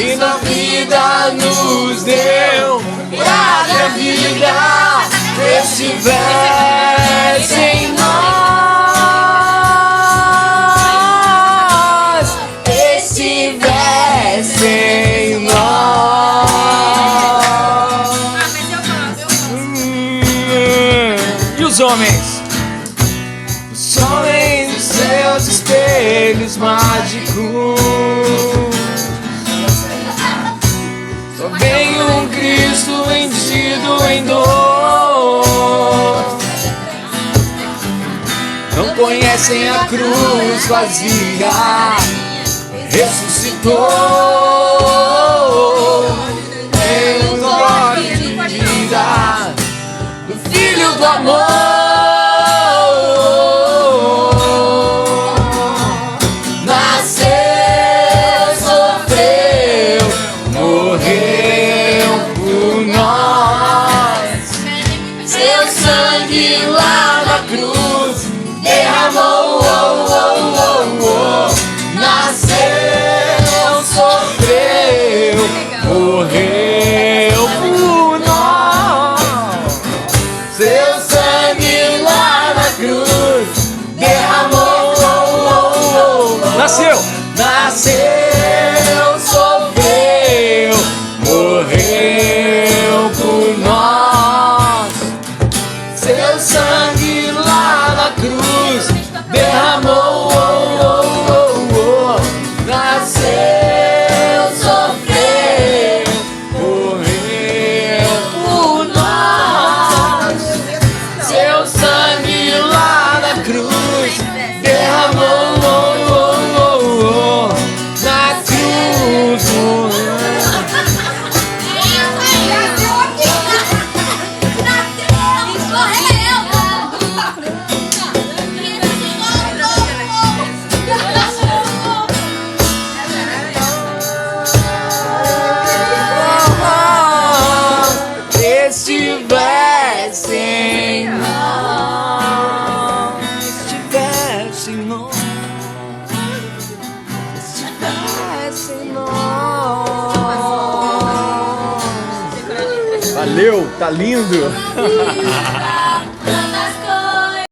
e na vida nos deu, pra que a vida estivesse em nós, estivesse em nós. E os homens? Os homens, seus espelhos mágicos, só vem um Cristo vendido em dor. Não conhecem a cruz vazia, ressuscitou em um toque de vida do Filho do amor. Morreu por nós, seu sangue lá na cruz derramou. Nasceu, sofreu, morreu por nós, seu sangue lá na cruz derramou. Estivesse em nós, estivesse em nós, estivesse em nós. Valeu, tá lindo!